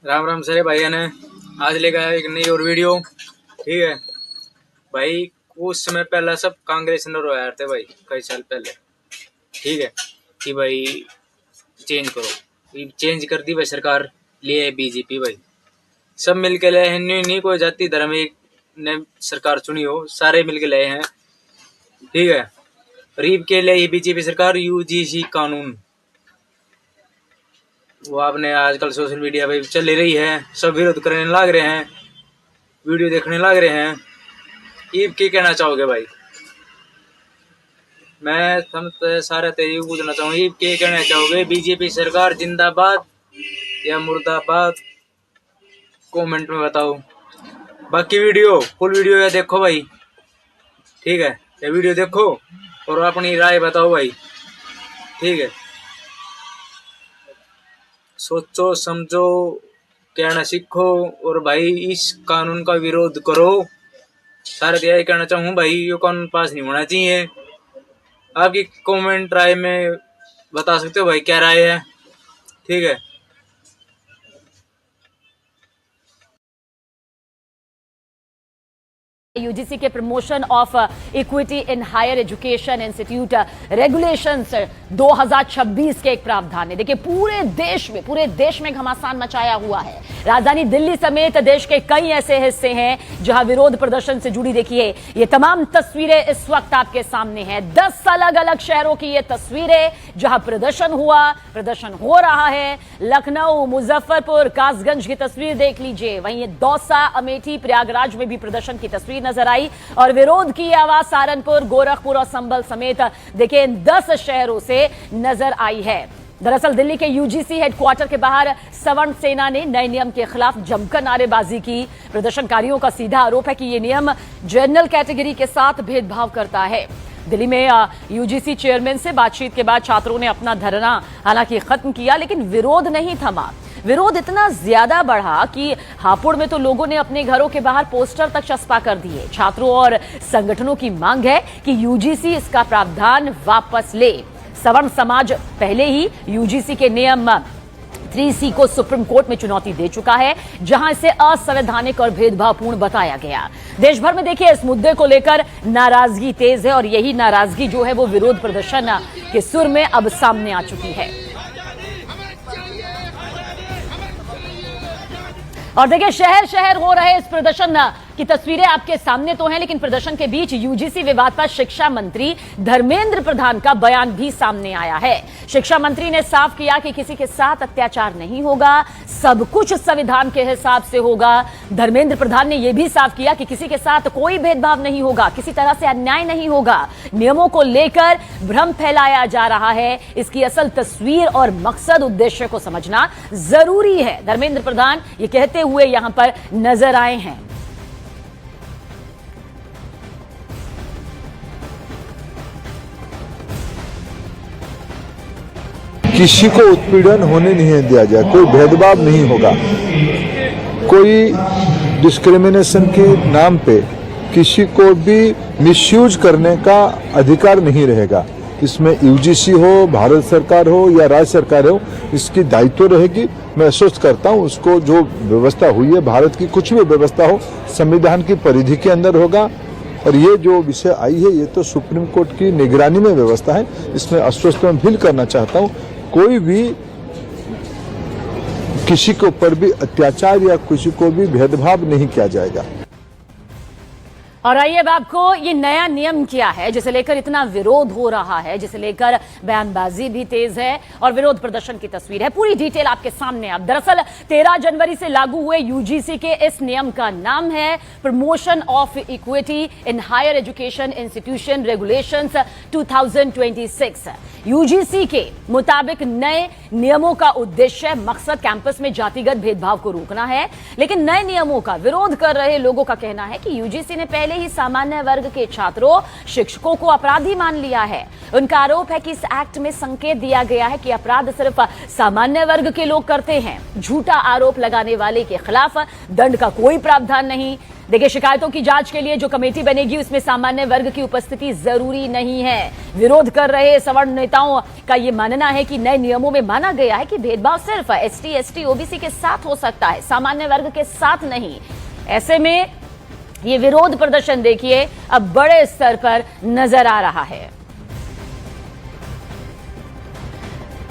राम राम सारे भाई ने आज लेकर आया एक नई और वीडियो। ठीक है भाई, कुछ समय पहले सब कांग्रेस में रोया थे भाई, कई साल पहले। ठीक है कि भाई चेंज करो, ये चेंज कर दी भाई सरकार, लिए बीजेपी भाई। सब मिल के लाए हैं, नहीं कोई जाति धर्म एक ने सरकार चुनी हो, सारे मिल के लाए हैं। ठीक है, गरीब के लिए बीजेपी सरकार यूजीसी कानून, वो आपने आजकल सोशल मीडिया पे चल रही है, सब विरोध करने लग रहे हैं, वीडियो देखने लग रहे हैं। ईब क्या कहना चाहोगे भाई? मैं सारे तेरी पूछना चाहूँ, ईब क्या कहना चाहोगे? बीजेपी सरकार जिंदाबाद या मुर्दाबाद? कमेंट में बताओ। बाकी वीडियो फुल वीडियो या देखो भाई। ठीक है, ये वीडियो देखो और अपनी राय बताओ भाई। ठीक है, सोचो समझो, कहना सीखो और भाई इस कानून का विरोध करो। सारे यही कहना चाहूँ भाई, ये कानून पास नहीं होना चाहिए। आपकी कमेंट राय में बता सकते हो भाई, क्या राय है? ठीक है, यूजीसी के promotion of equity in higher education institute regulations 2026 के एक प्रावधान है। देखिए पूरे देश में घमासान मचाया हुआ है। राजधानी दिल्ली समेत देश के कई ऐसे हिस्से हैं जहां विरोध प्रदर्शन से जुड़ी, देखिए ये तमाम तस्वीरें इस वक्त आपके सामने हैं। 10 अलग अलग शहरों की ये तस्वीरें जहां प्रदर्शन हो रहा है। लखनऊ, मुजफ्फरपुर, कासगंज की तस्वीर देख लीजिए, वहीं दौसा, अमेठी, प्रयागराज में भी प्रदर्शन की तस्वीर नजर आई और विरोध की आवाज सहारनपुर, गोरखपुर और संभल समेत देखिए 10 शहरों से नजर आई है। दरअसल दिल्ली के यूजीसी हेडक्वार्टर के बाहर सवर्ण सेना ने नए नियम के खिलाफ जमकर नारेबाजी की। प्रदर्शनकारियों का सीधा आरोप है कि यह नियम जनरल कैटेगरी के साथ भेदभाव करता है। दिल्ली में यूजीसी चेयरमैन से बातचीत के बाद छात्रों ने अपना धरना हालांकि खत्म किया, लेकिन विरोध नहीं थमा। विरोध इतना ज्यादा बढ़ा कि हापुड़ में तो लोगों ने अपने घरों के बाहर पोस्टर तक चस्पा कर दिए। छात्रों और संगठनों की मांग है कि यूजीसी इसका प्रावधान वापस ले। सवर्ण समाज पहले ही यूजीसी के नियम 3C को सुप्रीम कोर्ट में चुनौती दे चुका है, जहां इसे असंवैधानिक और भेदभावपूर्ण बताया गया। देश भर में देखिए इस मुद्दे को लेकर नाराजगी तेज है और यही नाराजगी जो है वो विरोध प्रदर्शन के सुर में अब सामने आ चुकी है। और देखिए शहर शहर हो रहे इस प्रदर्शन की तस्वीरें आपके सामने तो हैं, लेकिन प्रदर्शन के बीच यूजीसी विवाद पर शिक्षा मंत्री धर्मेंद्र प्रधान का बयान भी सामने आया है। शिक्षा मंत्री ने साफ किया कि किसी के साथ अत्याचार नहीं होगा, सब कुछ संविधान के हिसाब से होगा। धर्मेंद्र प्रधान ने यह भी साफ किया कि किसी के साथ कोई भेदभाव नहीं होगा, किसी तरह से अन्याय नहीं होगा। नियमों को लेकर भ्रम फैलाया जा रहा है, इसकी असल तस्वीर और मकसद उद्देश्य को समझना जरूरी है। धर्मेंद्र प्रधान ये कहते हुए यहां पर नजर आए हैं। किसी को उत्पीड़न होने नहीं दिया जाए, कोई भेदभाव नहीं होगा, कोई डिस्क्रिमिनेशन के नाम पे किसी को भी मिसयूज करने का अधिकार नहीं रहेगा। इसमें यूजीसी हो, भारत सरकार हो या राज्य सरकार हो, इसकी दायित्व रहेगी। मैं आश्वस्त करता हूँ, उसको जो व्यवस्था हुई है, भारत की कुछ भी व्यवस्था हो संविधान की परिधि के अंदर होगा। और ये जो विषय आई है ये तो सुप्रीम कोर्ट की निगरानी में व्यवस्था है। इसमें आश्वस्त मैं फील करना चाहता हूँ, कोई भी किसी के ऊपर भी अत्याचार या किसी को भी भेदभाव नहीं किया जाएगा। और आइए अब आपको ये नया नियम क्या है जिसे लेकर इतना विरोध हो रहा है, जिसे लेकर बयानबाजी भी तेज है और विरोध प्रदर्शन की तस्वीर है, पूरी डिटेल आपके सामने। अब दरअसल 13 जनवरी से लागू हुए यूजीसी के इस नियम का नाम है promotion of equity in higher education institution regulations 2026। UGC के मुताबिक नए नियमों का उद्देश्य मकसद कैंपस में जातिगत भेदभाव को रोकना है, लेकिन नए नियमों का विरोध कर रहे लोगों का कहना है कि यूजीसी ने पहले ही सामान्य वर्ग के छात्रों, शिक्षकों को अपराधी मान लिया है। उनका आरोप है कि इस एक्ट में संकेत दिया गया है कि अपराध सिर्फ सामान्य वर्ग के लोग करते हैं। झूठा आरोप लगाने वाले के खिलाफ दंड का कोई प्रावधान नहीं। देखिए, शिकायतों की जांच के लिए जो कमेटी बनेगी उसमें सामान्य वर्ग की उपस्थिति जरूरी नहीं है। विरोध कर रहे सवर्ण नेताओं का यह मानना है कि नए नियमों में माना गया है कि भेदभाव सिर्फ एसटी, एसटी, ओबीसी के साथ हो सकता है, सामान्य वर्ग के साथ नहीं। ऐसे में ये विरोध प्रदर्शन देखिए अब बड़े स्तर पर नजर आ रहा है।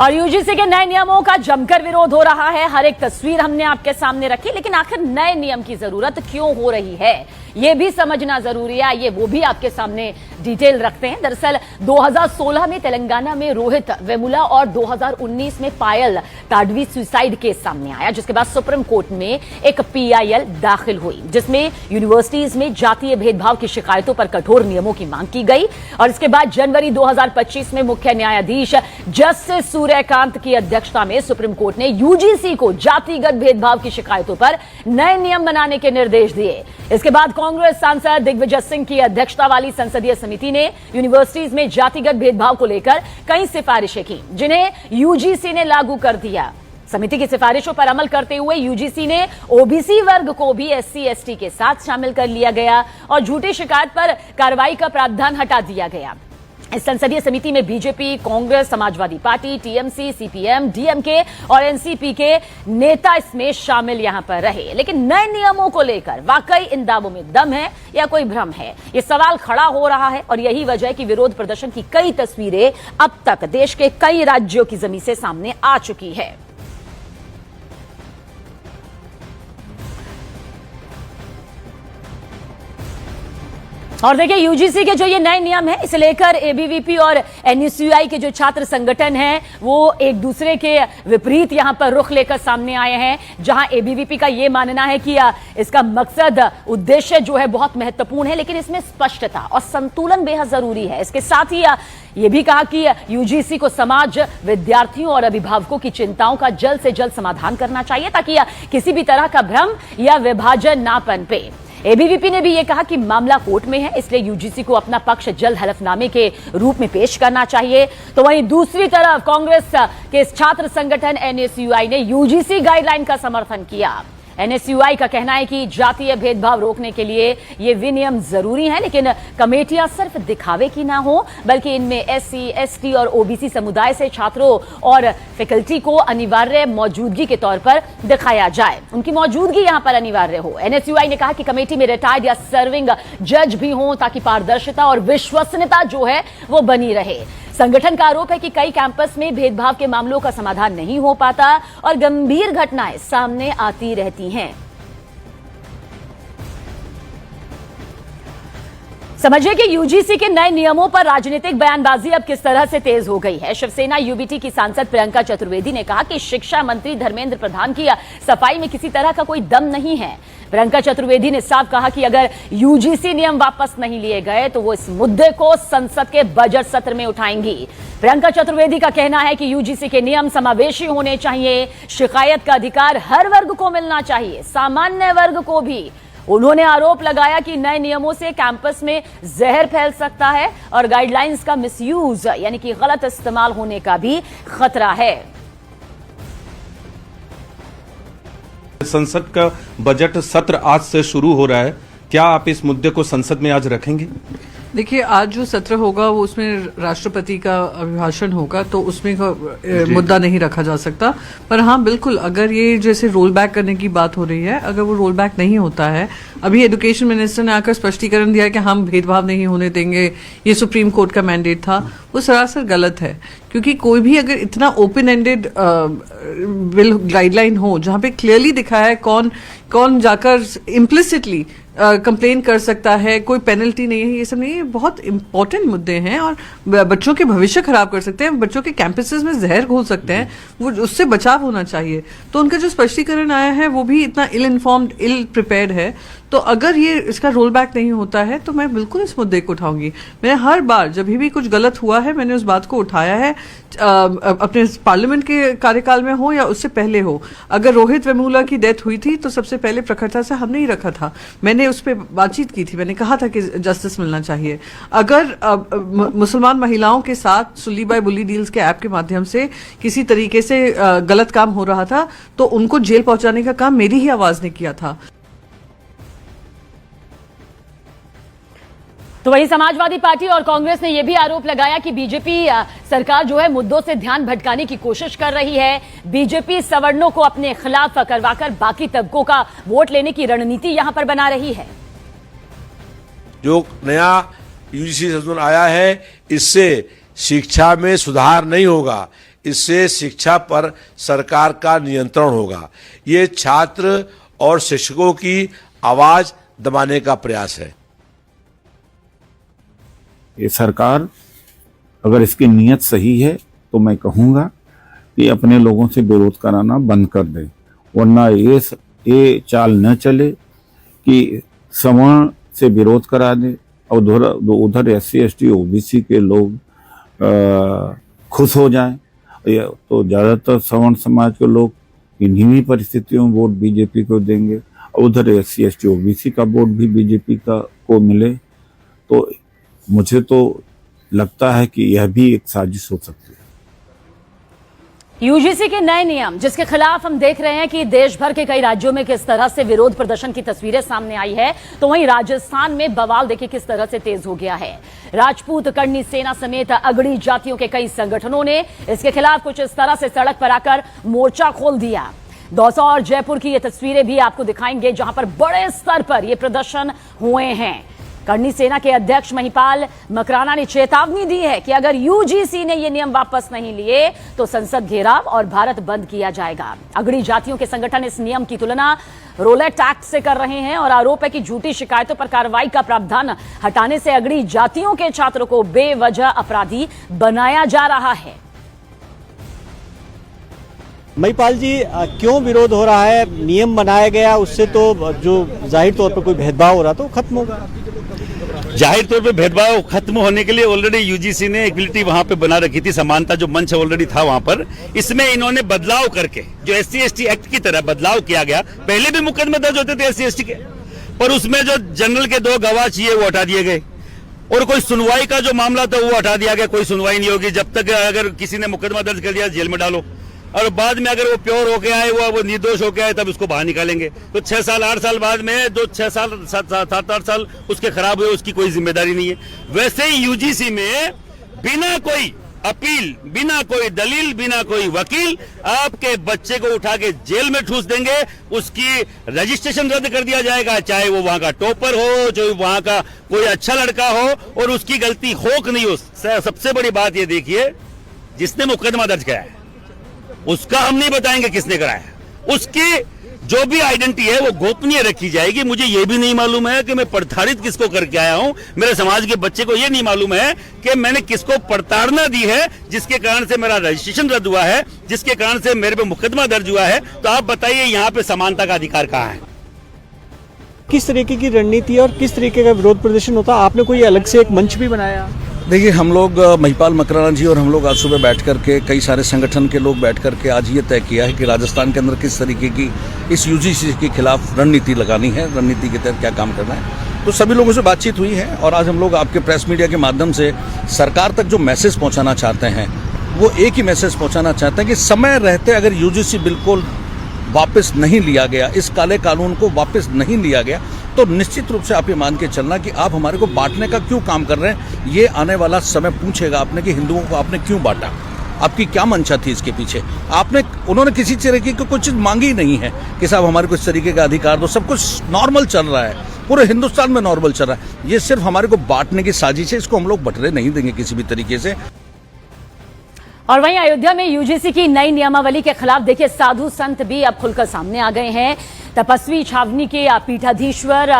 और यूजीसी के नए नियमों का जमकर विरोध हो रहा है। हर एक तस्वीर हमने आपके सामने रखी, लेकिन आखिर नए नियम की जरूरत क्यों हो रही है यह भी समझना जरूरी है। ये वो भी आपके सामने डिटेल रखते हैं। दरअसल 2016 में तेलंगाना में रोहित वेमुला और 2019 में पायल ताडवी सुसाइड केस सामने आया, जिसके बाद सुप्रीम कोर्ट में एक पीआईएल दाखिल हुई, जिसमें यूनिवर्सिटीज में जातीय भेदभाव की शिकायतों पर कठोर नियमों की मांग की गई। और इसके बाद जनवरी 2025 में मुख्य न्यायाधीश जस्टिस सूर्यकांत की अध्यक्षता में सुप्रीम कोर्ट ने यूजीसी को जातिगत भेदभाव की शिकायतों पर नए नियम बनाने के निर्देश दिए। इसके बाद कांग्रेस सांसद दिग्विजय सिंह की अध्यक्षता वाली संसदीय समिति ने यूनिवर्सिटीज में जातिगत भेदभाव को लेकर कई सिफारिशें की, जिन्हें यूजीसी ने लागू कर दिया। समिति की सिफारिशों पर अमल करते हुए यूजीसी ने ओबीसी वर्ग को भी एससी, एसटी के साथ शामिल कर लिया गया और झूठी शिकायत पर कार्रवाई का प्रावधान हटा दिया गया। इस संसदीय समिति में BJP, Congress, Samajwadi party, TMC, CPM, DMK और एनसीपी के नेता इसमें शामिल यहां पर रहे। लेकिन नए नियमों को लेकर वाकई इन दावों में दम है या कोई भ्रम है, ये सवाल खड़ा हो रहा है। और यही वजह है कि विरोध प्रदर्शन की कई तस्वीरें अब तक देश के कई राज्यों की जमीन से सामने आ चुकी है। और देखिए, यूजीसी के जो ये नए नियम है, इसे लेकर एबीवीपी और एनएसयूआई के जो छात्र संगठन हैं वो एक दूसरे के विपरीत यहां पर रुख लेकर सामने आए हैं। जहां एबीवीपी का ये मानना है कि इसका मकसद, उद्देश्य जो है बहुत महत्वपूर्ण है, लेकिन इसमें स्पष्टता और संतुलन बेहद जरूरी है। इसके साथ ही ये भी कहा कि यूजीसी को समाज, विद्यार्थियों और अभिभावकों की चिंताओं का जल्द से जल्द समाधान करना चाहिए, ताकि किसी भी तरह का भ्रम या विभाजन ना पनपे। एबीवीपी ने भी यह कहा कि मामला कोर्ट में है, इसलिए यूजीसी को अपना पक्ष जल्द हलफनामे के रूप में पेश करना चाहिए। तो वहीं दूसरी तरफ कांग्रेस के छात्र संगठन एनएसयूआई ने यूजीसी गाइडलाइन का समर्थन किया। एनएसयूआई का कहना है कि जातीय भेदभाव रोकने के लिए ये विनियम जरूरी हैं, लेकिन कमेटियां सिर्फ दिखावे की ना हो, बल्कि इनमें एससी, एसटी और ओबीसी समुदाय से छात्रों और फैकल्टी को अनिवार्य मौजूदगी के तौर पर दिखाया जाए, उनकी मौजूदगी यहां पर अनिवार्य हो। एनएसयूआई ने कहा कि कमेटी में रिटायर्ड या सर्विंग जज भी हों, ताकि पारदर्शिता और विश्वसनीयता जो है वो बनी रहे। संगठन का आरोप है कि कई कैंपस में भेदभाव के मामलों का समाधान नहीं हो पाता और गंभीर घटनाएं सामने आती रहती हैं। समझिए कि यूजीसी के नए नियमों पर राजनीतिक बयानबाजी अब किस तरह से तेज हो गई है। शिवसेना यूबीटी की सांसद प्रियंका चतुर्वेदी ने कहा कि शिक्षा मंत्री धर्मेंद्र प्रधान की सफाई में किसी तरह का कोई दम नहीं है। प्रियंका चतुर्वेदी ने साफ कहा कि अगर यूजीसी नियम वापस नहीं लिए गए तो वो इस मुद्दे को संसद के बजट सत्र में उठाएंगी। प्रियंका चतुर्वेदी का कहना है कि यूजीसी के नियम समावेशी होने चाहिए, शिकायत का अधिकार हर वर्ग को मिलना चाहिए, सामान्य वर्ग को भी। उन्होंने आरोप लगाया कि नए नियमों से कैंपस में जहर फैल सकता है और गाइडलाइंस का मिसयूज यानी कि गलत इस्तेमाल होने का भी खतरा है। संसद का बजट सत्र आज से शुरू हो रहा है, क्या आप इस मुद्दे को संसद में आज रखेंगे? देखिए, आज जो सत्र होगा वो उसमें राष्ट्रपति का अभिभाषण होगा, तो उसमें मुद्दा नहीं रखा जा सकता। पर हाँ, बिल्कुल, अगर ये जैसे रोल बैक करने की बात हो रही है, अगर वो रोल बैक नहीं होता है, अभी एजुकेशन मिनिस्टर ने आकर स्पष्टीकरण दिया कि हम भेदभाव नहीं होने देंगे, ये सुप्रीम कोर्ट का मैंडेट था, वो सरासर गलत है। क्योंकि कोई भी अगर इतना ओपन एंडेड बिल गाइडलाइन हो जहां पे क्लियरली दिखाया है कौन जाकर इम्प्लिसिटली कंप्लेन कर सकता है, कोई पेनल्टी नहीं है, ये सब नहीं है, बहुत इंपॉर्टेंट मुद्दे हैं और बच्चों के भविष्य खराब कर सकते हैं, बच्चों के कैंपसेस में जहर घोल सकते हैं, वो उससे बचाव होना चाहिए। तो उनका जो स्पष्टीकरण आया है वो भी इतना इल इन्फॉर्म्ड, इल प्रिपेयर्ड है। तो अगर ये इसका रोल बैक नहीं होता है तो मैं बिल्कुल इस मुद्दे को उठाऊंगी। मैं हर बार जब भी कुछ गलत हुआ है मैंने उस बात को उठाया है, अपने पार्लियामेंट के कार्यकाल में हो या उससे पहले हो। अगर रोहित वेमुला की डेथ हुई थी तो सबसे पहले प्रखरता से हमने ही रखा था, मैंने उस पर बातचीत की थी, मैंने कहा था कि जस्टिस मिलना चाहिए। अगर मुसलमान महिलाओं के साथ सुली बाय बुली डील्स के ऐप के माध्यम से किसी तरीके से गलत काम हो रहा था तो उनको जेल पहुंचाने का काम मेरी ही आवाज ने किया था। तो वहीं समाजवादी पार्टी और कांग्रेस ने यह भी आरोप लगाया कि बीजेपी सरकार जो है मुद्दों से ध्यान भटकाने की कोशिश कर रही है। बीजेपी सवर्णों को अपने खिलाफ करवाकर बाकी तबकों का वोट लेने की रणनीति यहां पर बना रही है। जो नया यूजीसी संशोधन आया है, इससे शिक्षा में सुधार नहीं होगा, इससे शिक्षा पर सरकार का नियंत्रण होगा। ये छात्र और शिक्षकों की आवाज दबाने का प्रयास है। ये सरकार अगर इसकी नीयत सही है तो मैं कहूँगा कि अपने लोगों से विरोध कराना बंद कर दे, वरना ये चाल न चले कि सवर्ण से विरोध करा दे और उधर SC ST OBC के लोग खुश हो जाएं। तो ज़्यादातर सवर्ण समाज के लोग इन्हीं परिस्थितियों में वोट बीजेपी को देंगे और उधर SC ST OBC का वोट भी बीजेपी को मिले। तो मुझे तो लगता है कि यह भी एक साजिश हो सकती है। यूजीसी के नए नियम जिसके खिलाफ हम देख रहे हैं कि देश भर के कई राज्यों में किस तरह से विरोध प्रदर्शन की तस्वीरें सामने आई है, तो वहीं राजस्थान में बवाल देखिए किस तरह से तेज हो गया है। राजपूत, कर्णी सेना समेत अगड़ी जातियों के कई संगठनों ने इसके खिलाफ कुछ इस तरह से सड़क पर आकर मोर्चा खोल दिया। दौसा और जयपुर की ये तस्वीरें भी आपको दिखाएंगे जहां पर बड़े स्तर पर ये प्रदर्शन हुए हैं। कर्णी सेना के अध्यक्ष महिपाल मकराना ने चेतावनी दी है कि अगर यूजीसी ने ये नियम वापस नहीं लिए तो संसद घेराव और भारत बंद किया जाएगा। अगड़ी जातियों के संगठन इस नियम की तुलना रोलेट एक्ट से कर रहे हैं और आरोप है कि झूठी शिकायतों पर कार्रवाई का प्रावधान हटाने से अगड़ी जातियों के छात्रों को बेवजह अपराधी बनाया जा रहा है। महिपाल जी, क्यों विरोध हो रहा है? नियम बनाया गया, उससे तो जो जाहिर तौर पर कोई भेदभाव हो रहा था वो खत्म होगा। जाहिर तौर पे भेदभाव खत्म होने के लिए ऑलरेडी यूजीसी ने इक्वलिटी वहां पे बना रखी थी, समानता जो मंच ऑलरेडी था वहां पर। इसमें इन्होंने बदलाव करके जो SC ST एक्ट की तरह बदलाव किया गया। पहले भी मुकदमे दर्ज होते थे SC ST के, पर उसमें जो जनरल के 2 गवाह चाहिए वो हटा दिए गए और कोई सुनवाई का जो मामला था वो हटा दिया गया। कोई सुनवाई नहीं होगी जब तक अगर किसी ने मुकदमा दर्ज कर दिया जेल में डालो, और बाद में अगर वो प्योर होके आए, वो निर्दोष होके आए, तब उसको बाहर निकालेंगे। तो 6 साल 8 साल बाद में जो 6 साल 7-8 साल उसके खराब हुए उसकी कोई जिम्मेदारी नहीं है। वैसे ही यूजीसी में बिना कोई अपील, बिना कोई दलील, बिना कोई वकील आपके बच्चे को उठा के जेल में ठूस देंगे। उसकी रजिस्ट्रेशन रद्द कर दिया जाएगा, चाहे वो वहां का टॉपर हो, चाहे वहां का कोई अच्छा लड़का हो, और उसकी गलती हो कि नहीं हो। सबसे बड़ी बात ये देखिए, जिसने मुकदमा दर्ज कराया है उसका हम नहीं बताएंगे किसने कराया, उसकी जो भी आइडेंटिटी है वो गोपनीय रखी जाएगी। मुझे ये भी नहीं मालूम है कि मैं प्रताड़ित किसको करके आया हूं, मेरे समाज के बच्चे को ये नहीं मालूम है कि मैंने किसको प्रताड़ना दी है जिसके कारण से मेरा रजिस्ट्रेशन रद्द हुआ है, जिसके कारण से मेरे पे मुकदमा दर्ज हुआ है। तो आप बताइए यहाँ पे समानता का अधिकार कहाँ है? किस तरीके की रणनीति और किस तरीके का विरोध प्रदर्शन होता? आपने कोई अलग से एक मंच भी बनाया? देखिए, हम लोग महिपाल मकराना जी और हम लोग आज सुबह बैठ करके, कई सारे संगठन के लोग बैठ करके आज ये तय किया है कि राजस्थान के अंदर किस तरीके की इस यूजीसी के खिलाफ रणनीति लगानी है, रणनीति के तहत क्या काम करना है। तो सभी लोगों से बातचीत हुई है और आज हम लोग आपके प्रेस मीडिया के माध्यम से सरकार तक जो मैसेज पहुंचाना चाहते हैं वो एक ही मैसेज पहुंचाना चाहते हैं कि समय रहते अगर यूजीसी बिल्कुल वापस नहीं लिया गया, इस काले कानून को वापस नहीं लिया गया, तो निश्चित रूप से आप ये मान के चलना कि आप हमारे को बांटने का क्यों काम कर रहे हैं। ये आने वाला समय पूछेगा आपने कि हिंदुओं को आपने क्यों बांटा, आपकी क्या मंशा थी इसके पीछे। उन्होंने किसी तरीके की कोई चीज़ मांगी ही नहीं है कि साहब हमारे को इस तरीके का अधिकार दो। सब कुछ नॉर्मल चल रहा है, पूरे हिंदुस्तान में नॉर्मल चल रहा है। ये सिर्फ हमारे को बांटने की साजिश है, इसको हम लोग बटरे नहीं देंगे किसी भी तरीके से। और वहीं अयोध्या में यूजीसी की नई नियमावली के खिलाफ देखिए साधु संत भी अब खुलकर सामने आ गए हैं। तपस्वी छावनी के पीठाधीश्वर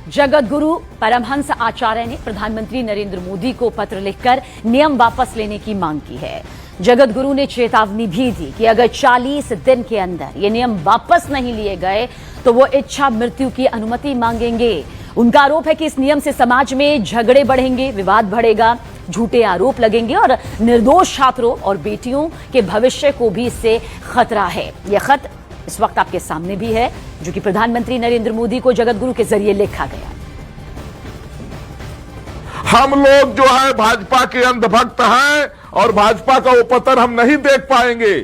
जगत गुरु परमहंस आचार्य ने प्रधानमंत्री नरेंद्र मोदी को पत्र लिखकर नियम वापस लेने की मांग की है। जगत गुरु ने चेतावनी भी दी कि अगर 40 दिन के अंदर ये नियम वापस नहीं लिए गए तो वो इच्छा मृत्यु की अनुमति मांगेंगे। उनका आरोप है कि इस नियम से समाज में झगड़े बढ़ेंगे, विवाद बढ़ेगा, झूठे आरोप लगेंगे और निर्दोष छात्रों और बेटियों के भविष्य को भी इससे खतरा है। यह खत इस वक्त आपके सामने भी है जो कि प्रधानमंत्री नरेंद्र मोदी को जगत गुरु के जरिए लिखा गया। हम लोग जो है भाजपा के अंधभक्त हैं और भाजपा का वो पतन हम नहीं देख पाएंगे,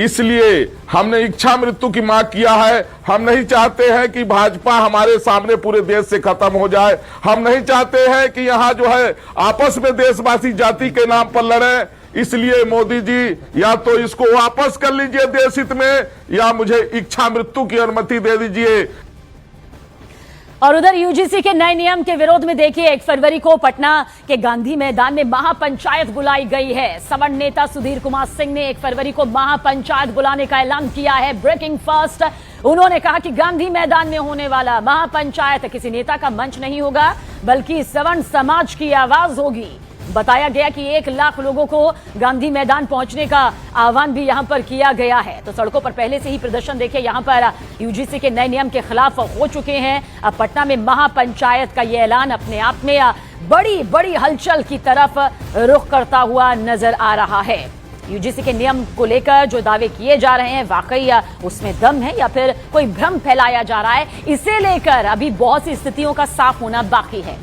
इसलिए हमने इच्छा मृत्यु की मांग किया है। हम नहीं चाहते हैं कि भाजपा हमारे सामने पूरे देश से खत्म हो जाए। हम नहीं चाहते हैं कि यहाँ जो है आपस में देशवासी जाति के नाम पर लड़े। इसलिए मोदी जी या तो इसको वापस कर लीजिए देश हित में, या मुझे इच्छा मृत्यु की अनुमति दे दीजिए। और उधर यूजीसी के नए नियम के विरोध में देखिए 1 फरवरी को पटना के गांधी मैदान में महापंचायत बुलाई गई है। सवर्ण नेता सुधीर कुमार सिंह ने 1 फरवरी को महापंचायत बुलाने का ऐलान किया है। ब्रेकिंग फास्ट, उन्होंने कहा कि गांधी मैदान में होने वाला महापंचायत किसी नेता का मंच नहीं होगा, बल्कि सवर्ण समाज की आवाज होगी। बताया गया कि 1 लाख लोगों को गांधी मैदान पहुंचने का आह्वान भी यहां पर किया गया है। तो सड़कों पर पहले से ही प्रदर्शन देखिए यहां पर यूजीसी के नए नियम के खिलाफ हो चुके हैं। अब पटना में महापंचायत का यह ऐलान अपने आप में बड़ी बड़ी हलचल की तरफ रुख करता हुआ नजर आ रहा है। यूजीसी के नियम को लेकर जो दावे किए जा रहे हैं, वाकई उसमें दम है या फिर कोई भ्रम फैलाया जा रहा है, इसे लेकर अभी बहुत सी स्थितियों का साफ होना बाकी है।